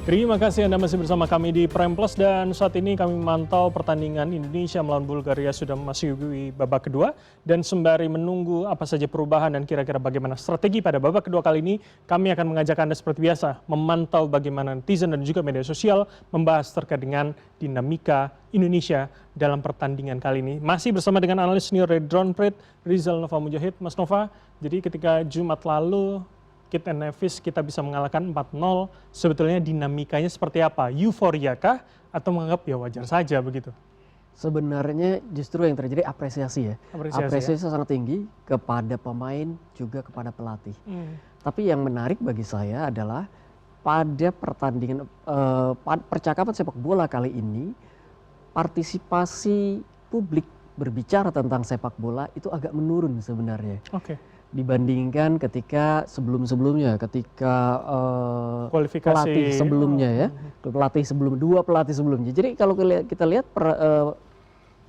Terima kasih Anda masih bersama kami di Prime Plus dan saat ini kami memantau pertandingan Indonesia melawan Bulgaria sudah memasuki babak kedua dan sembari menunggu apa saja perubahan dan kira-kira bagaimana strategi pada babak kedua kali ini, kami akan mengajak Anda seperti biasa memantau bagaimana netizen dan juga media sosial membahas terkait dengan dinamika Indonesia dalam pertandingan kali ini. Masih bersama dengan analis senior dari Drone Print, Rizal Nova Mujahid. Mas Nova, jadi ketika Jumat lalu Kit and Nevis kita bisa mengalahkan 4-0, sebetulnya dinamikanya seperti apa? Euforia kah? Atau menganggap ya wajar saja begitu? Sebenarnya justru yang terjadi apresiasi ya. Apresiasi sangat tinggi kepada pemain juga kepada pelatih. Tapi yang menarik bagi saya adalah pada pertandingan percakapan sepak bola kali ini, partisipasi publik berbicara tentang sepak bola itu agak menurun sebenarnya. Dibandingkan ketika sebelum-sebelumnya, ketika pelatih sebelumnya ya, dua pelatih sebelumnya. Jadi kalau kita lihat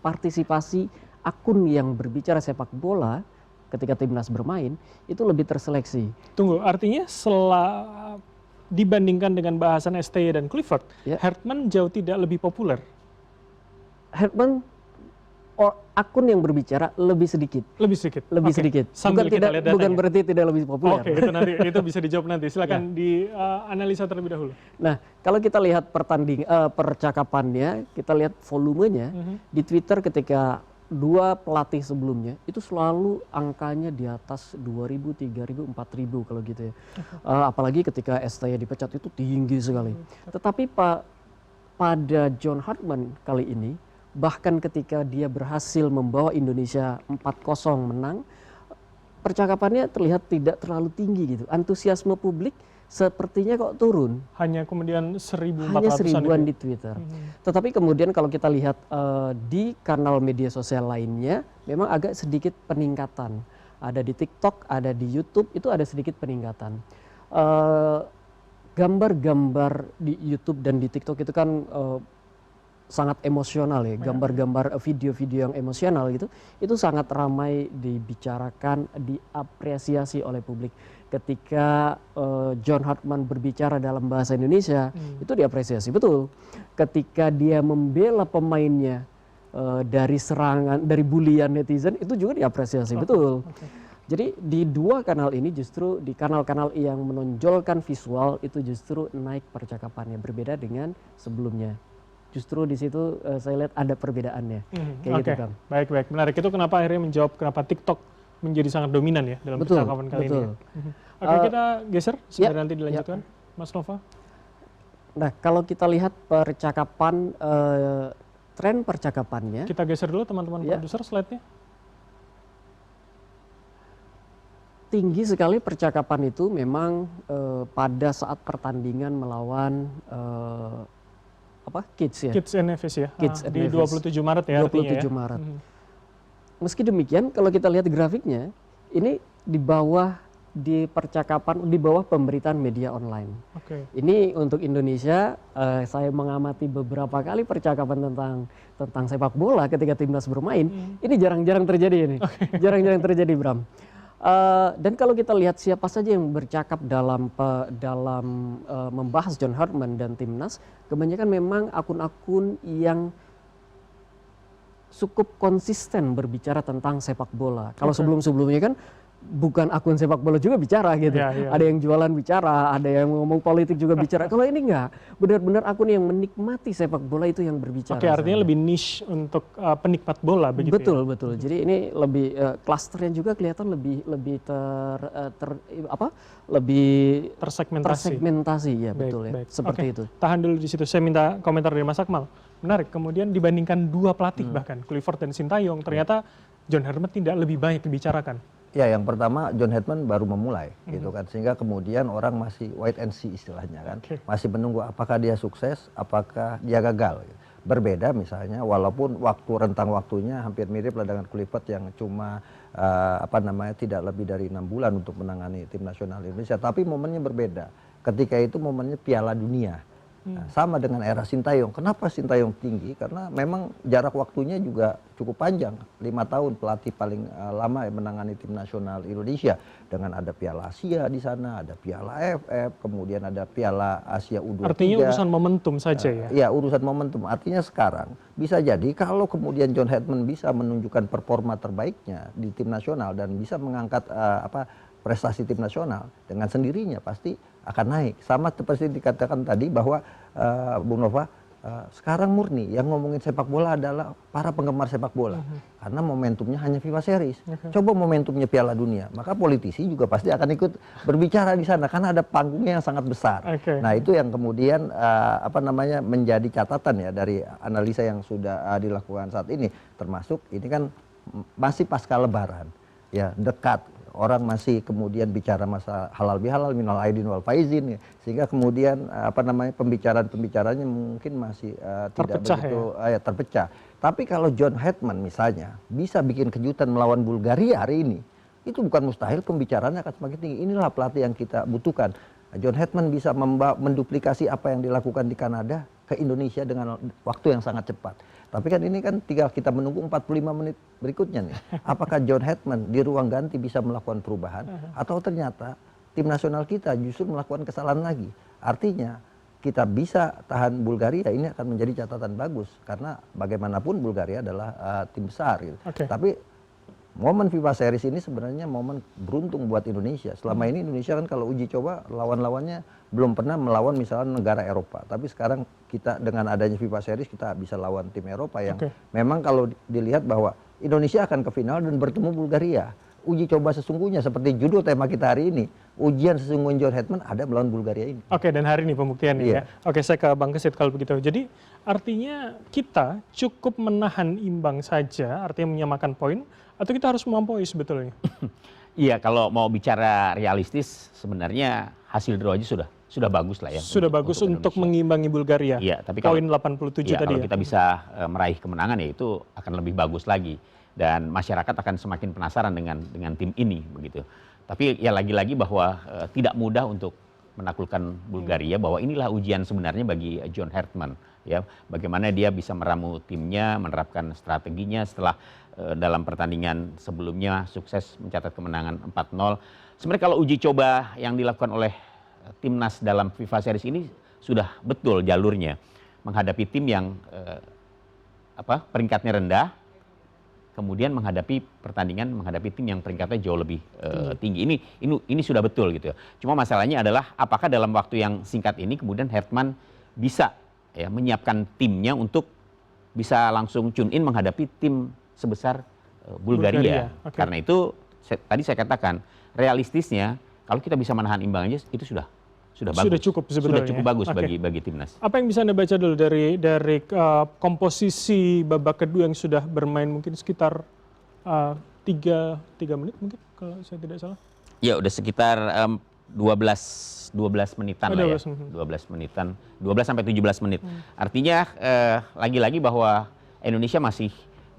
partisipasi akun yang berbicara sepak bola ketika timnas bermain itu lebih terseleksi. Tunggu, artinya dibandingkan dengan bahasan STY dan Clifford, Hartman jauh tidak lebih populer. Hartman akun yang berbicara lebih sedikit. Lebih sedikit. Bukan berarti tidak lebih populer. Itu bisa dijawab nanti. Silakan dianalisa terlebih dahulu. Nah, kalau kita lihat percakapannya, kita lihat volumenya di Twitter ketika dua pelatih sebelumnya itu selalu angkanya di atas 2.000, 3.000, 4.000 kalau gitu ya. Apalagi ketika STY dipecat itu tinggi sekali. Tetapi pada John Hartman kali ini, bahkan ketika dia berhasil membawa Indonesia 4-0 menang, percakapannya terlihat tidak terlalu tinggi gitu. Antusiasme publik sepertinya kok turun. Hanya kemudian 1.400-an. Hanya 1000-an di Twitter. Tetapi kemudian kalau kita lihat di kanal media sosial lainnya, memang agak sedikit peningkatan. Ada di TikTok, ada di YouTube, itu ada sedikit peningkatan. Gambar-gambar di YouTube dan di TikTok itu kan sangat emosional ya, gambar-gambar video-video yang emosional gitu, itu sangat ramai dibicarakan, diapresiasi oleh publik. Ketika John Hartman berbicara dalam bahasa Indonesia, itu diapresiasi betul. Ketika dia membela pemainnya dari serangan, dari bulian netizen, itu juga diapresiasi betul. Jadi di dua kanal ini justru di kanal-kanal yang menonjolkan visual itu justru naik percakapannya, berbeda dengan sebelumnya. Justru di situ saya lihat ada perbedaannya. Gitu, Kang. Baik. Menarik. Itu kenapa akhirnya menjawab kenapa TikTok menjadi sangat dominan ya dalam percakapan kali ini. Kita geser sampai nanti dilanjutkan, Mas Nova. Nah, kalau kita lihat percakapan, tren percakapannya. Kita geser dulu teman-teman produser slide-nya. Tinggi sekali percakapan itu memang pada saat pertandingan melawan Kids ya. Kids and Nevis ya. Di 27 Maret ya 27 Maret. Meski demikian kalau kita lihat grafiknya, ini di bawah pemberitaan media online. Ini untuk Indonesia, saya mengamati beberapa kali percakapan tentang sepak bola ketika timnas bermain, ini jarang-jarang terjadi ini. Jarang-jarang terjadi, Bram. Dan kalau kita lihat siapa saja yang bercakap dalam membahas John Hartman dan timnas, kebanyakan memang akun-akun yang cukup konsisten berbicara tentang sepak bola. Kalau sebelum-sebelumnya kan bukan akun sepak bola juga bicara gitu. Ada yang jualan bicara, ada yang ngomong politik juga bicara. Kalau ini enggak, benar-benar akun yang menikmati sepak bola itu yang berbicara. Artinya lebih niche untuk penikmat bola begitu. Betul. Jadi ini lebih klasternya juga kelihatan lebih tersegmentasi ya, betul ya. Seperti itu. Tahan dulu di situ. Saya minta komentar dari Mas Akmal. Menarik. Kemudian dibandingkan dua pelatih bahkan Clifford dan Sintayong, ternyata John Hartman tidak lebih banyak dibicarakan. Ya, yang pertama John Hartman baru memulai gitu kan, sehingga kemudian orang masih wait and see istilahnya kan, masih menunggu apakah dia sukses, apakah dia gagal. Berbeda misalnya, walaupun rentang waktunya hampir mirip lah dengan Clifford yang cuma tidak lebih dari 6 bulan untuk menangani tim nasional Indonesia, tapi momennya berbeda. Ketika itu momennya Piala Dunia Nah, sama dengan era Sintayong. Kenapa Sintayong tinggi? Karena memang jarak waktunya juga cukup panjang. 5 tahun pelatih paling lama yang menangani tim nasional Indonesia. Dengan ada Piala Asia di sana, ada Piala AFF, kemudian ada Piala Asia U23. Artinya urusan momentum saja ya? Ya, urusan momentum. Artinya sekarang bisa jadi kalau kemudian John Hedman bisa menunjukkan performa terbaiknya di tim nasional dan bisa mengangkat prestasi tim nasional, dengan sendirinya pasti akan naik. Sama seperti dikatakan tadi bahwa Bung Nova, sekarang murni yang ngomongin sepak bola adalah para penggemar sepak bola. Karena momentumnya hanya FIFA Series. Coba momentumnya Piala Dunia, maka politisi juga pasti akan ikut berbicara di sana karena ada panggungnya yang sangat besar. Nah, itu yang kemudian menjadi catatan ya dari analisa yang sudah dilakukan saat ini, termasuk ini kan masih pasca Lebaran. Ya, dekat. Orang masih kemudian bicara masalah halal bihalal, minal aidin wal faizin, ya. Sehingga kemudian pembicaraan-pembicaranya mungkin masih tidak begitu terpecah. Tapi kalau John Hedman misalnya bisa bikin kejutan melawan Bulgaria hari ini, itu bukan mustahil pembicaraannya akan semakin tinggi. Inilah pelatih yang kita butuhkan. John Hedman bisa menduplikasi apa yang dilakukan di Kanada ke Indonesia dengan waktu yang sangat cepat. Tapi kan ini kan tinggal kita menunggu 45 menit berikutnya nih. Apakah John Hedman di ruang ganti bisa melakukan perubahan atau ternyata tim nasional kita justru melakukan kesalahan lagi. Artinya kita bisa tahan Bulgaria, ini akan menjadi catatan bagus karena bagaimanapun Bulgaria adalah tim besar gitu. Tapi momen FIFA Series ini sebenarnya momen beruntung buat Indonesia. Selama ini Indonesia kan kalau uji coba lawan-lawannya belum pernah melawan misalnya negara Eropa. Tapi sekarang kita dengan adanya FIFA Series kita bisa lawan tim Eropa yang memang kalau dilihat bahwa Indonesia akan ke final dan bertemu Bulgaria. Uji coba sesungguhnya seperti judul tema kita hari ini. Ujian sesungguhnya John Hedman ada melawan Bulgaria ini. Dan hari ini pembuktiannya ya. Saya ke Bang Kesit kalau begitu. Jadi artinya kita cukup menahan imbang saja, artinya menyamakan poin, atau kita harus melampaui sebetulnya? Iya, kalau mau bicara realistis sebenarnya hasil draw aja sudah bagus lah ya. Sudah bagus untuk mengimbangi Bulgaria. Iya, tapi poin 87 tadi kalau kita bisa meraih kemenangan ya itu akan lebih bagus lagi. Dan masyarakat akan semakin penasaran dengan tim ini begitu. Tapi ya lagi-lagi bahwa tidak mudah untuk menaklukkan Bulgaria, bahwa inilah ujian sebenarnya bagi John Hedman ya, bagaimana dia bisa meramu timnya, menerapkan strateginya setelah dalam pertandingan sebelumnya sukses mencatat kemenangan 4-0. Sebenarnya kalau uji coba yang dilakukan oleh timnas dalam FIFA Series ini sudah betul jalurnya menghadapi tim yang peringkatnya rendah, kemudian menghadapi tim yang peringkatnya jauh lebih tinggi. Ini sudah betul gitu ya. Cuma masalahnya adalah apakah dalam waktu yang singkat ini kemudian Hedman bisa ya menyiapkan timnya untuk bisa langsung tune in menghadapi tim sebesar Bulgaria. Karena itu tadi saya katakan realistisnya kalau kita bisa menahan imbang aja itu sudah bagus. Sudah cukup sebetulnya. Sudah cukup bagus bagi timnas. Apa yang bisa Anda baca dulu dari komposisi babak kedua yang sudah bermain mungkin sekitar 3 menit mungkin kalau saya tidak salah? Ya udah sekitar 12 menitan lah ya. 12 menitan, 12 sampai 17 menit. Artinya lagi-lagi bahwa Indonesia masih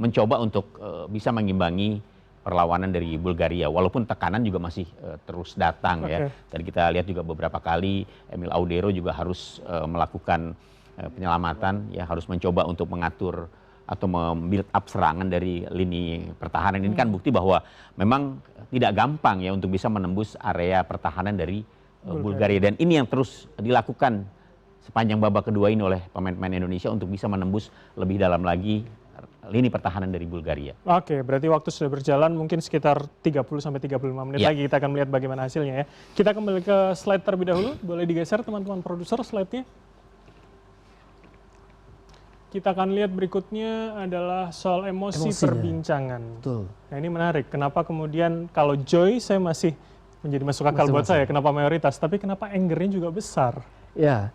mencoba untuk bisa mengimbangi perlawanan dari Bulgaria, walaupun tekanan juga masih terus datang ya. Tadi kita lihat juga beberapa kali Emil Audero juga harus melakukan penyelamatan ya, harus mencoba untuk mengatur atau membuild up serangan dari lini pertahanan. Ini kan bukti bahwa memang tidak gampang ya untuk bisa menembus area pertahanan dari Bulgaria, dan ini yang terus dilakukan sepanjang babak kedua ini oleh pemain-pemain Indonesia untuk bisa menembus lebih dalam lagi lini pertahanan dari Bulgaria. Berarti waktu sudah berjalan mungkin sekitar 30-35 menit lagi kita akan melihat bagaimana hasilnya ya. Kita kembali ke slide terlebih dahulu, boleh digeser teman-teman produser slide-nya. Kita akan lihat berikutnya adalah soal emosi perbincangan. Betul. Nah ini menarik, kenapa kemudian kalau Joy saya masih menjadi masuk akal buat saya, kenapa mayoritas, tapi kenapa angernya juga besar? Ya,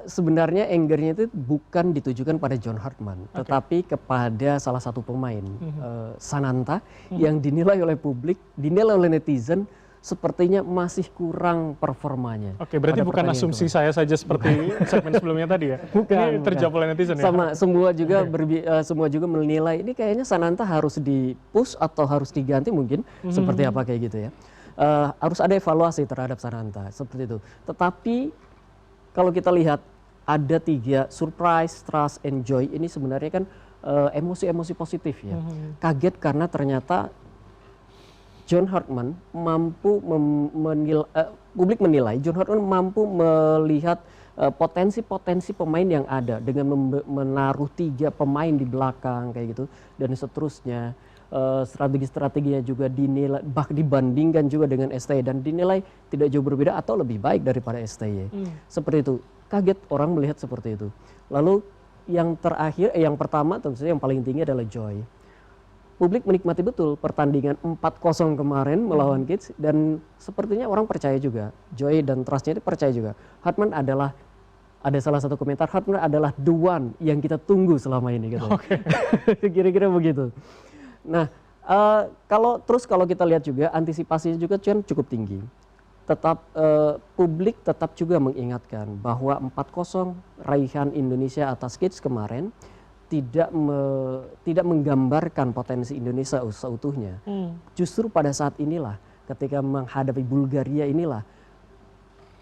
sebenarnya angernya itu bukan ditujukan pada John Hedman, tetapi kepada salah satu pemain, Sananta, yang dinilai oleh publik, dinilai oleh netizen, sepertinya masih kurang performanya. Berarti bukan asumsi saya saja seperti segmen sebelumnya tadi ya? Ini terjawab oleh netizen ya? Sama, semua juga menilai, ini kayaknya Sananta harus di-push atau harus diganti mungkin, seperti apa kayak gitu ya. Harus ada evaluasi terhadap Sananta, seperti itu. Tetapi kalau kita lihat ada 3 surprise, trust, and joy ini sebenarnya kan emosi-emosi positif ya. Kaget karena ternyata John Hartman mampu publik menilai John Hartman mampu melihat potensi-potensi pemain yang ada dengan menaruh 3 pemain di belakang kayak gitu dan seterusnya. Strategi-strateginya juga dinilai dibandingkan juga dengan STY dan dinilai tidak jauh berbeda atau lebih baik daripada STY. Seperti itu. Kaget orang melihat seperti itu. Lalu yang terakhir yang pertama tentu saja yang paling tinggi adalah joy. Publik menikmati betul pertandingan 4-0 kemarin melawan Kids dan sepertinya orang percaya juga. Joy dan trustnya itu percaya juga. Hartman adalah, ada salah satu komentar, Hartman adalah the one yang kita tunggu selama ini gitu. Kira-kira begitu. Nah, kalau kita lihat juga antisipasinya juga cukup tinggi. Tetap publik tetap juga mengingatkan bahwa 4-0 raihan Indonesia atas Kids kemarin tidak menggambarkan potensi Indonesia seutuhnya. Justru pada saat inilah ketika menghadapi Bulgaria inilah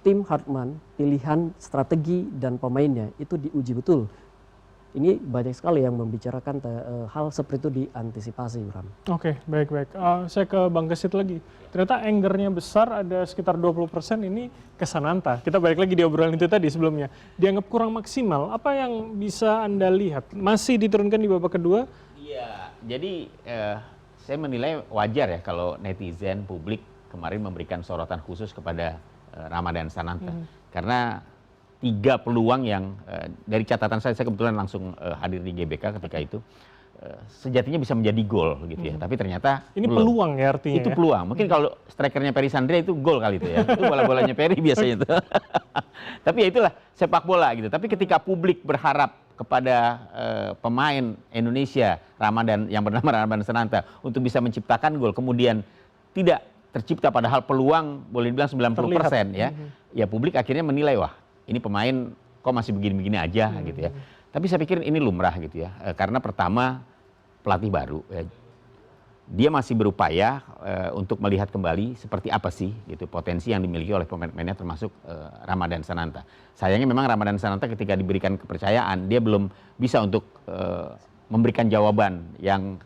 tim Hartman, pilihan strategi dan pemainnya itu diuji betul. Ini banyak sekali yang membicarakan hal seperti itu diantisipasi, Bram. Oke, baik-baik. Saya ke Bang Gesit lagi. Ternyata angernya besar, ada sekitar 20% ini ke Sananta. Kita balik lagi di obrolan itu tadi sebelumnya. Dianggap kurang maksimal. Apa yang bisa Anda lihat? Masih diturunkan di babak kedua? Iya, jadi saya menilai wajar ya kalau netizen, publik kemarin memberikan sorotan khusus kepada Ramadhan Sananta. Karena 3 peluang yang dari catatan saya kebetulan langsung hadir di GBK ketika itu sejatinya bisa menjadi gol gitu ya. Tapi ternyata ini belum. Peluang ya artinya. Itu peluang. Mungkin kalau strikernya Peri Sandria itu gol kali itu ya. Itu bola-bolanya Peri biasanya itu. Tapi ya itulah sepak bola gitu. Tapi ketika publik berharap kepada pemain Indonesia Ramadhan yang bernama Ramadhan Sananta untuk bisa menciptakan gol, kemudian tidak tercipta padahal peluang boleh dibilang 90% ya. Ya publik akhirnya menilai wah ini pemain kok masih begini-begini aja gitu ya. Tapi saya pikir ini lumrah gitu ya. Karena pertama pelatih baru ya. Dia masih berupaya untuk melihat kembali seperti apa sih gitu potensi yang dimiliki oleh pemain-pemainnya termasuk Ramadhan Sananta. Sayangnya memang Ramadhan Sananta ketika diberikan kepercayaan dia belum bisa untuk memberikan jawaban yang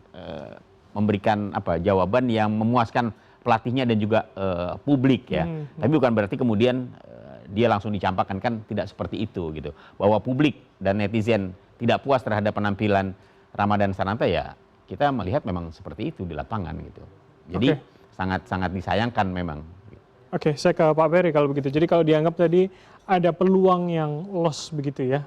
jawaban yang memuaskan pelatihnya dan juga publik ya. Tapi bukan berarti kemudian dia langsung dicampakkan, kan tidak seperti itu gitu. Bahwa publik dan netizen tidak puas terhadap penampilan Ramadhan Sananta ya kita melihat memang seperti itu di lapangan gitu. Jadi sangat-sangat disayangkan memang. Oke, saya ke Pak Peri kalau begitu. Jadi kalau dianggap tadi ada peluang yang loss begitu ya.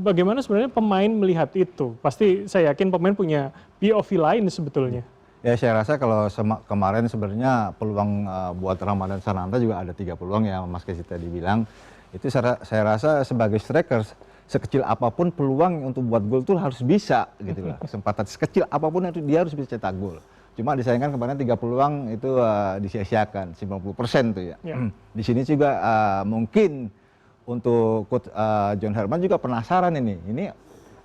Bagaimana sebenarnya pemain melihat itu? Pasti saya yakin pemain punya POV lain sebetulnya. Ya saya rasa kalau kemarin sebenarnya peluang buat Ramadhan Sananta juga ada 3 peluang ya Mas Kesit tadi bilang. Itu saya rasa sebagai striker sekecil apapun peluang untuk buat gol itu harus bisa gitu lah. Kesempatan sekecil apapun itu dia harus bisa cetak gol. Cuma disayangkan kemarin 3 peluang itu disia-siakan 90% tuh ya. Di sini juga mungkin untuk coach John Hartman juga penasaran ini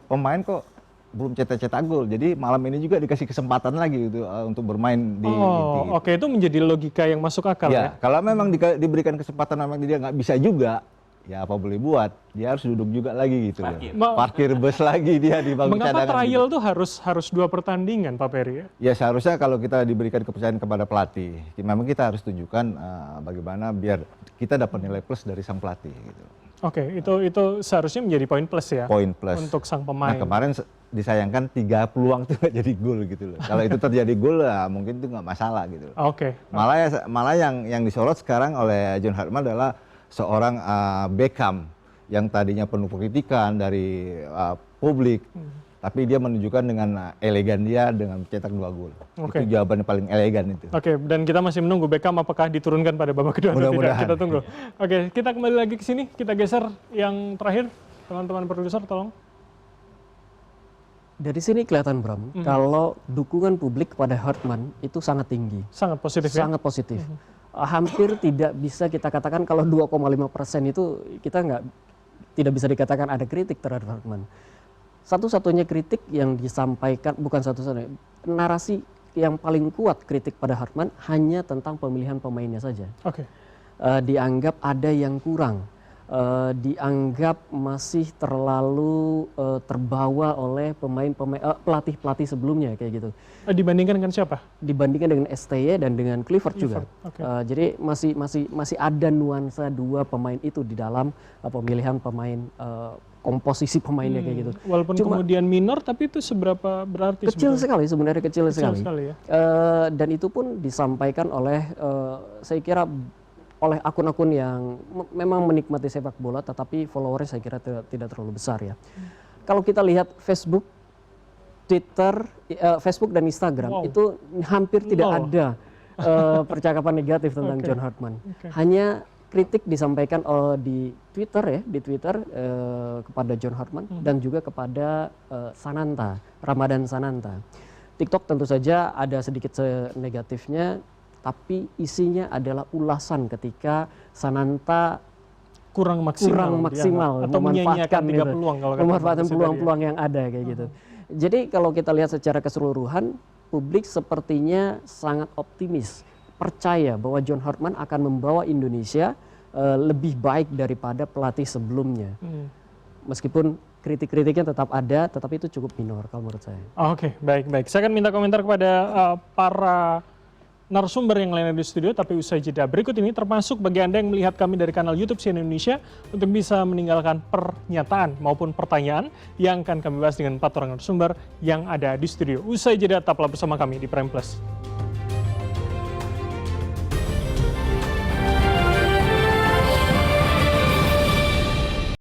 pemain kok belum cetak gol, jadi malam ini juga dikasih kesempatan lagi gitu, untuk bermain di inti. Oke, itu menjadi logika yang masuk akal ya. Kalau memang diberikan kesempatan memang dia nggak bisa juga, ya apa boleh buat, dia harus duduk juga lagi gitu. Parkir bus lagi dia di bangku cadangan. Mengapa trial tuh harus 2 pertandingan Pak Peri? Ya seharusnya kalau kita diberikan kepercayaan kepada pelatih, memang kita harus tunjukkan bagaimana biar kita dapat nilai plus dari sang pelatih gitu. Oke, itu seharusnya menjadi poin plus ya. Poin plus untuk sang pemain. Nah kemarin disayangkan 3 peluang itu nggak jadi gol gitu loh. Kalau itu terjadi gol ya mungkin itu nggak masalah gitu. Malah yang disorot sekarang oleh John Hartman adalah seorang Beckham yang tadinya penuh kritikan dari publik, tapi dia menunjukkan dengan elegan dia dengan mencetak 2 gol. Itu jawaban yang paling elegan itu. Dan kita masih menunggu Beckham apakah diturunkan pada babak kedua atau tidak. Kita tunggu. Kita kembali lagi ke sini, kita geser yang terakhir. Teman-teman produser tolong. Dari sini kelihatan Bram, kalau dukungan publik kepada Hartman itu sangat tinggi. Sangat positif ya? Sangat positif. Hampir tidak bisa kita katakan kalau 2,5% itu kita tidak bisa dikatakan ada kritik terhadap Hartman. Satu-satunya kritik yang disampaikan, bukan satu-satunya, narasi yang paling kuat kritik pada Hartman hanya tentang pemilihan pemainnya saja. Dianggap ada yang kurang. dianggap masih terlalu terbawa oleh pelatih-pelatih sebelumnya kayak gitu. Dibandingkan dengan siapa? Dibandingkan dengan STY dan dengan Clifford juga. Okay. Jadi masih ada nuansa dua pemain itu di dalam pemilihan pemain, komposisi pemainnya kayak gitu. Walaupun kemudian minor, tapi itu seberapa berarti? Kecil sekali sebenarnya, kecil sekali ya? Dan itu pun disampaikan oleh saya kira oleh akun-akun yang memang menikmati sepak bola, tetapi followernya saya kira tidak terlalu besar ya. Kalau kita lihat Facebook, Twitter, Facebook dan Instagram itu hampir tidak ada percakapan negatif tentang John Hartman. Hanya kritik disampaikan di Twitter kepada John Hartman dan juga kepada Sananta, Ramadan Sananta. TikTok tentu saja ada sedikit negatifnya, tapi isinya adalah ulasan ketika Sananta kurang maksimal atau memanfaatkan peluang-peluang yang ada kayak gitu. Jadi kalau kita lihat secara keseluruhan, publik sepertinya sangat optimis, percaya bahwa John Hartman akan membawa Indonesia lebih baik daripada pelatih sebelumnya. Meskipun kritik-kritiknya tetap ada, tetapi itu cukup minor kalau menurut saya. Oke, baik. Saya akan minta komentar kepada para narasumber yang lainnya di studio, tapi usai jeda berikut ini, termasuk bagi Anda yang melihat kami dari kanal YouTube CNN Indonesia, untuk bisa meninggalkan pernyataan maupun pertanyaan yang akan kami bahas dengan 4 orang narasumber yang ada di studio. Usai jeda, tetaplah bersama kami di Prime Plus.